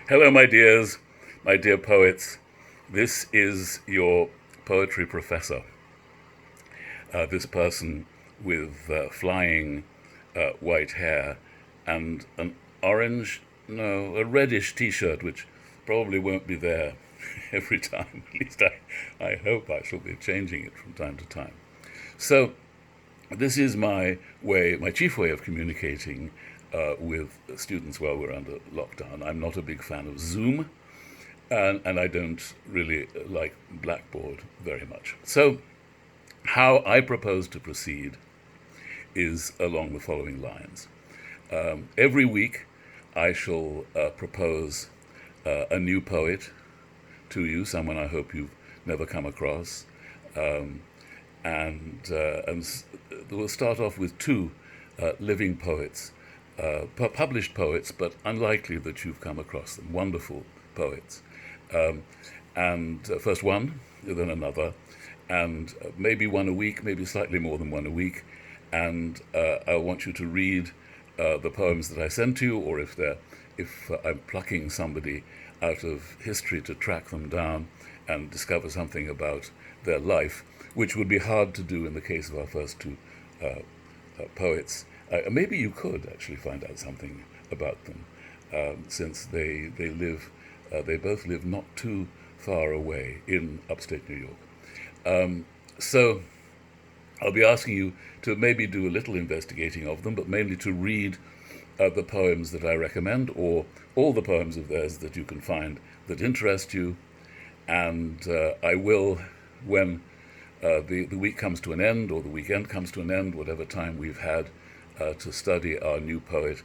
Hello, my dears, my dear poets. This is your poetry professor. This person with flying white hair and an a reddish t-shirt, which probably won't be there every time. At least I hope I shall be changing it from time to time. So this is my chief way of communicating with students while we're under lockdown. I'm not a big fan of Zoom, and I don't really like Blackboard very much. So how I propose to proceed is along the following lines. Every week I shall propose a new poet to you, someone I hope you've never come across. And we'll start off with two living poets, published poets, but unlikely that you've come across them, wonderful poets. And first one, then another, and maybe one a week, maybe slightly more than one a week. And I want you to read the poems that I send to you, or if I'm plucking somebody out of history to track them down and discover something about their life, which would be hard to do in the case of our first two poets. Maybe you could actually find out something about them, since they both live not too far away in upstate New York. So I'll be asking you to maybe do a little investigating of them, but mainly to read the poems that I recommend, or all the poems of theirs that you can find that interest you. And I will, when the week comes to an end, or the weekend comes to an end, whatever time we've had to study our new poet,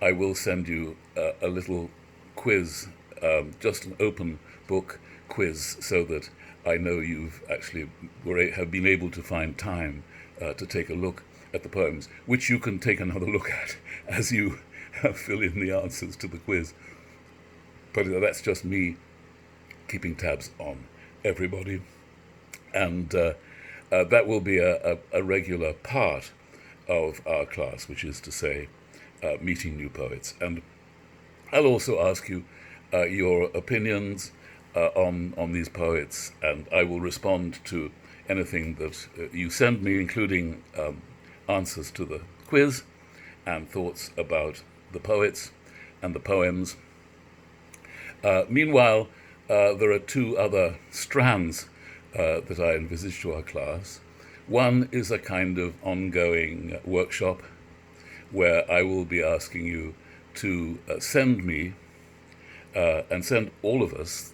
I will send you a little quiz, just an open book quiz, so that I know you've actually have been able to find time to take a look at the poems, which you can take another look at as you fill in the answers to the quiz. But that's just me keeping tabs on everybody. And that will be a regular part of our class, which is to say, meeting new poets. And I'll also ask you your opinions on these poets, and I will respond to anything that you send me, including answers to the quiz and thoughts about the poets and the poems. Meanwhile, there are two other strands that I envisage to our class. One is a kind of ongoing workshop where I will be asking you to send me, and send all of us,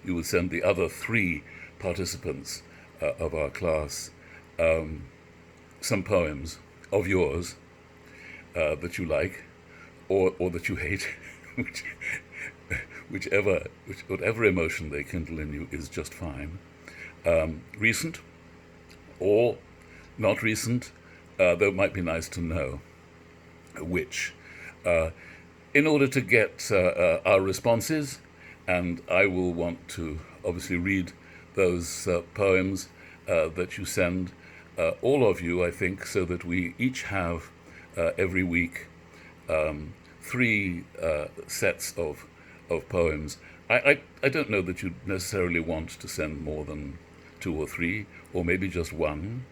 you will send the other three participants of our class, some poems of yours that you like, or that you hate, whatever emotion they kindle in you is just fine. Recent or not recent, though it might be nice to know which, in order to get our responses. And I will want to obviously read those poems that you send, all of you, I think, so that we each have every week three sets of poems. I don't know that you necessarily want to send more than two or three, or maybe just one,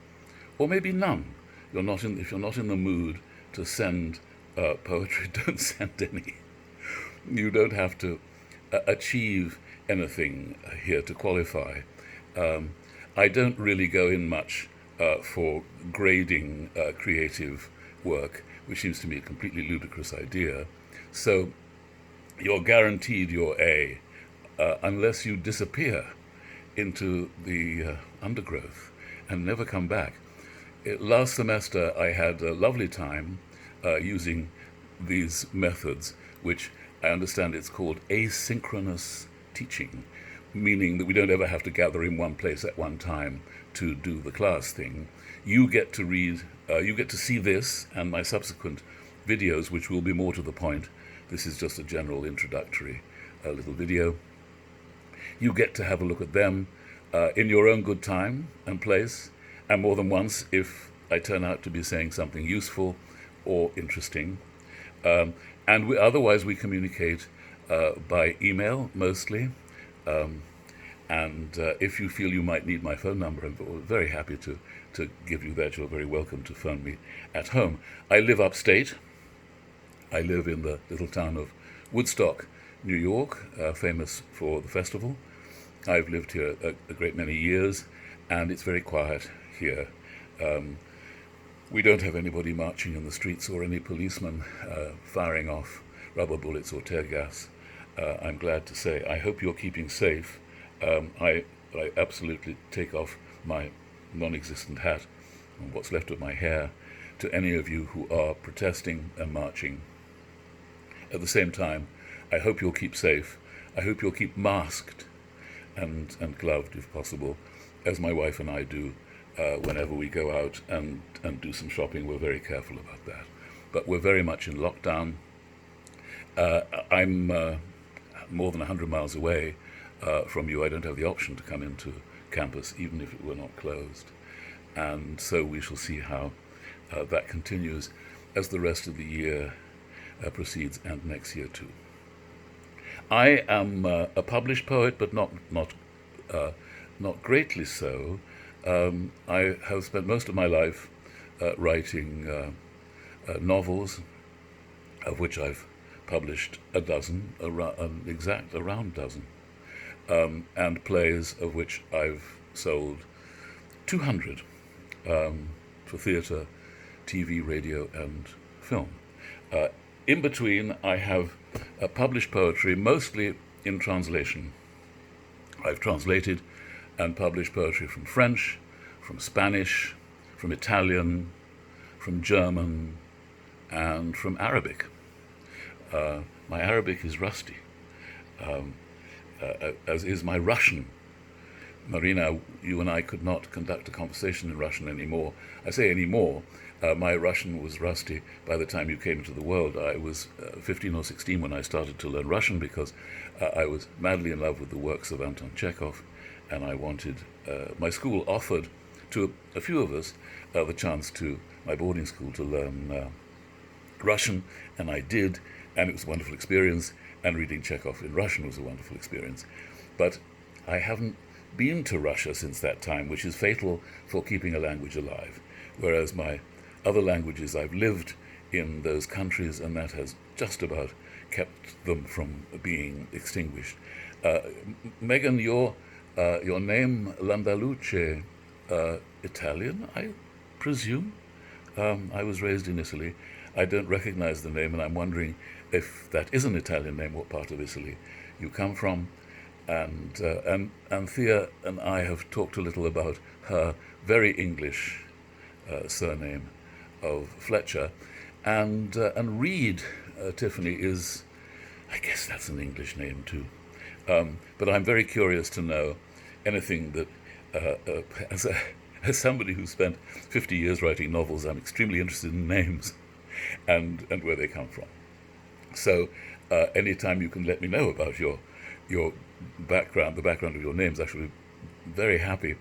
or maybe none. If you're not in the mood to send poetry, don't send any. You don't have to achieve anything here to qualify. I don't really go in much for grading creative work, which seems to me a completely ludicrous idea. So you're guaranteed your A unless you disappear into the undergrowth and never come back. Last semester I had a lovely time using these methods, which I understand it's called asynchronous teaching, meaning that we don't ever have to gather in one place at one time to do the class thing. You get to read, you get to see this and my subsequent videos, which will be more to the point. This is just a general introductory little video. You get to have a look at them in your own good time and place, and more than once if I turn out to be saying something useful or interesting. And otherwise we communicate by email mostly. And if you feel you might need my phone number, I'm very happy to give you that. You're very welcome to phone me at home. I live upstate. I live in the little town of Woodstock, New York, famous for the festival. I've lived here a great many years, and it's very quiet here. We don't have anybody marching in the streets or any policemen firing off rubber bullets or tear gas. I'm glad to say. I hope you're keeping safe. I absolutely take off my non-existent hat and what's left of my hair to any of you who are protesting and marching. At the same time, I hope you'll keep safe. I hope you'll keep masked and gloved if possible, as my wife and I do whenever we go out and do some shopping. We're very careful about that. But we're very much in lockdown. I'm more than 100 miles away from you. I don't have the option to come into campus, even if it were not closed. And so we shall see how that continues as the rest of the year proceeds, and next year too. I am a published poet, but not greatly so. I have spent most of my life writing novels, of which I've published a dozen, around dozen, and plays, of which I've sold 200 for theatre, TV, radio, and film. In between, I have published poetry, mostly in translation. I've translated and published poetry from French, from Spanish, from Italian, from German, and from Arabic. My Arabic is rusty, as is my Russian. Marina, you and I could not conduct a conversation in Russian anymore. I say anymore. My Russian was rusty by the time you came into the world. I was 15 or 16 when I started to learn Russian because I was madly in love with the works of Anton Chekhov, and I wanted, my school offered to a few of us the chance to, my boarding school, to learn Russian, and I did, and it was a wonderful experience, and reading Chekhov in Russian was a wonderful experience. But I haven't been to Russia since that time, which is fatal for keeping a language alive, whereas my other languages, I've lived in those countries, and that has just about kept them from being extinguished. Megan, your name, Landaluce, Italian, I presume? I was raised in Italy. I don't recognize the name, and I'm wondering if that is an Italian name, what part of Italy you come from. And Thea and I have talked a little about her very English surname of Fletcher, and Reed, Tiffany, is, I guess that's an English name too. But I'm very curious to know anything that, as somebody who spent 50 years writing novels, I'm extremely interested in names and where they come from. So anytime you can let me know about your background, the background of your names, I shall be very happy.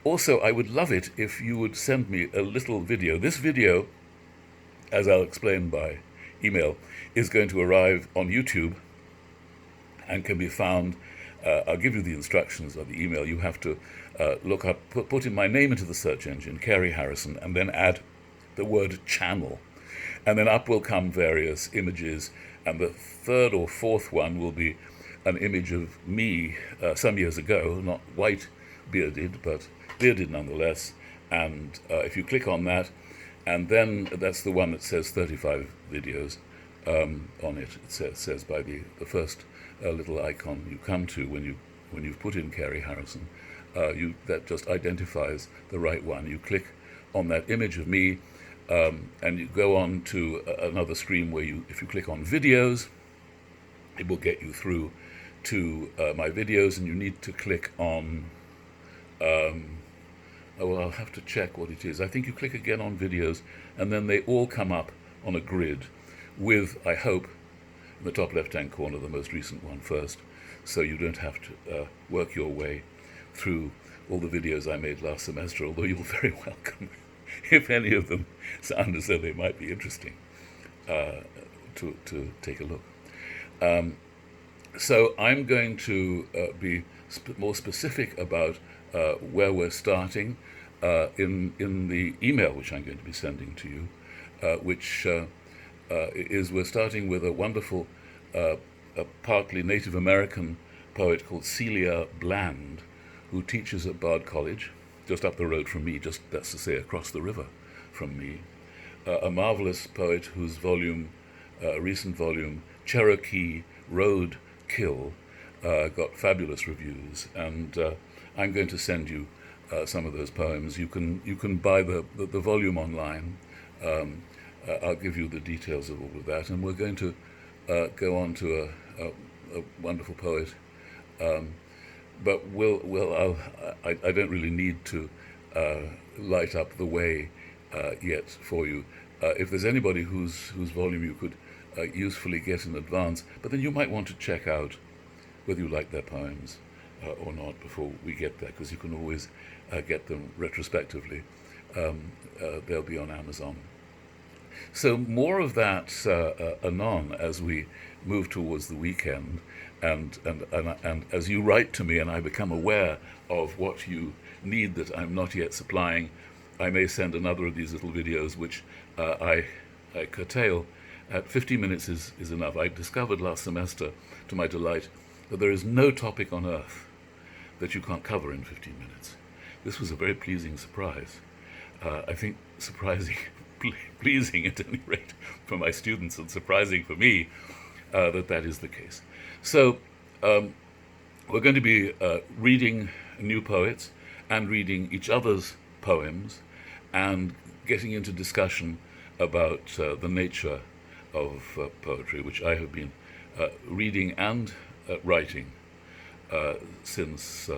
Also, I would love it if you would send me a little video. This video, as I'll explain by email, is going to arrive on YouTube and can be found. I'll give you the instructions of the email. You have to look up, put in my name into the search engine, Carey Harrison, and then add the word channel. And then up will come various images, and the third or fourth one will be an image of me some years ago, not white bearded, but bearded nonetheless. And if you click on that, and then that's the one that says 35 videos on it. It says by the first little icon you come to when you've put in Carey Harrison, that just identifies the right one. You click on that image of me, and you go on to another screen where if you click on videos, it will get you through to my videos, and you need to click on, well, I'll have to check what it is. I think you click again on videos, and then they all come up on a grid with, I hope, in the top left-hand corner, the most recent one first, so you don't have to work your way through all the videos I made last semester, although you're very welcome if any of them sound as though they might be interesting to take a look. So I'm going to be more specific about where we're starting in the email which I'm going to be sending to you, which is we're starting with a wonderful, a partly Native American poet called Celia Bland, who teaches at Bard College, just up the road from me, just that's to say across the river from me. A marvelous poet whose volume, recent volume, Cherokee Road Kill, got fabulous reviews, and I'm going to send you some of those poems. You can buy the volume online. I'll give you the details of all of that, and we're going to go on to a wonderful poet. But I don't really need to light up the way yet for you. If there's anybody whose volume you could usefully get in advance, but then you might want to check out whether you like their poems or not before we get there, because you can always get them retrospectively. They'll be on Amazon. So more of that anon as we move towards the weekend, and as you write to me and I become aware of what you need that I'm not yet supplying, I may send another of these little videos which I curtail. At 50 minutes is enough. I discovered last semester, to my delight, that there is no topic on earth that you can't cover in 15 minutes. This was a very pleasing surprise. I think surprising, pleasing at any rate for my students, and surprising for me that is the case. So we're going to be reading new poets and reading each other's poems and getting into discussion about the nature of poetry, which I have been reading and writing since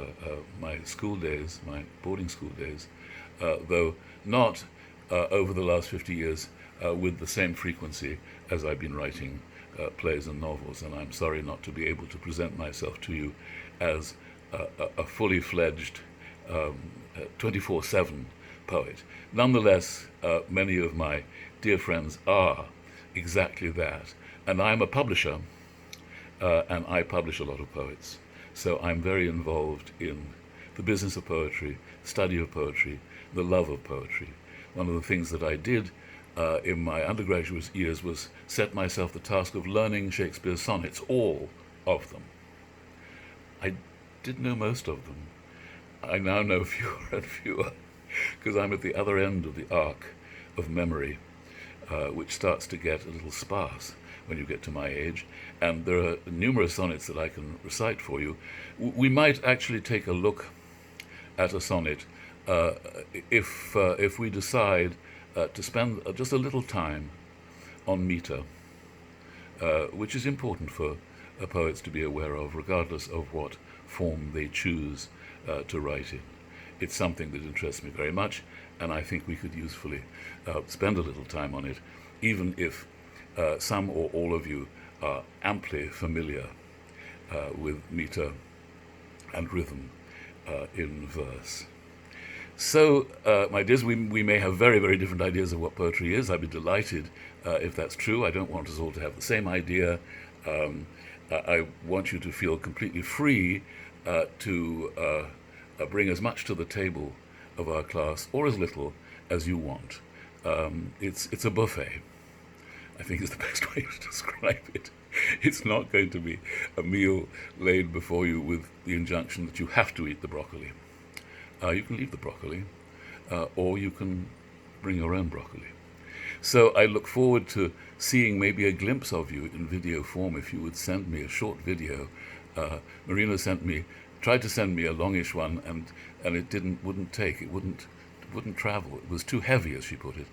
my school days, my boarding school days, though not over the last 50 years with the same frequency as I've been writing plays and novels, and I'm sorry not to be able to present myself to you as a fully fledged 24/7 poet. Nonetheless, many of my dear friends are exactly that, and I'm a publisher, and I publish a lot of poets, so I'm very involved in the business of poetry, study of poetry, the love of poetry. One of the things that I did in my undergraduate years was set myself the task of learning Shakespeare's sonnets, all of them. I did know most of them. I now know fewer and fewer, because I'm at the other end of the arc of memory, which starts to get a little sparse when you get to my age, and there are numerous sonnets that I can recite for you. We might actually take a look at a sonnet if we decide to spend just a little time on meter, which is important for poets to be aware of, regardless of what form they choose to write in. It's something that interests me very much, and I think we could usefully spend a little time on it, even if some or all of you are amply familiar with meter and rhythm in verse. So, my dears, we may have very, very different ideas of what poetry is. I'd be delighted if that's true. I don't want us all to have the same idea. I want you to feel completely free to bring as much to the table of our class, or as little as you want. It's a buffet, I think is the best way to describe it. It's not going to be a meal laid before you with the injunction that you have to eat the broccoli. You can leave the broccoli, or you can bring your own broccoli. So I look forward to seeing maybe a glimpse of you in video form. If you would send me a short video. Marina tried to send me a longish one, and it wouldn't take. It wouldn't travel. It was too heavy, as she put it.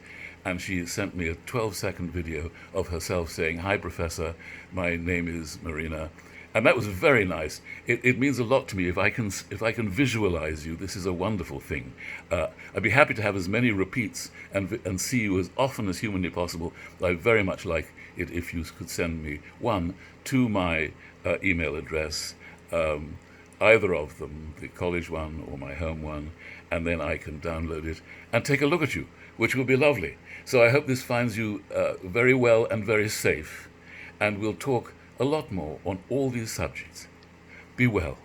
And she sent me a 12-second video of herself saying, "Hi, Professor, my name is Marina." And that was very nice. It means a lot to me if I can visualize you. This is a wonderful thing. I'd be happy to have as many repeats and see you as often as humanly possible. I'd very much like it if you could send me one to my email address, either of them, the college one or my home one, and then I can download it and take a look at you, which will be lovely. So I hope this finds you very well and very safe, and we'll talk a lot more on all these subjects. Be well.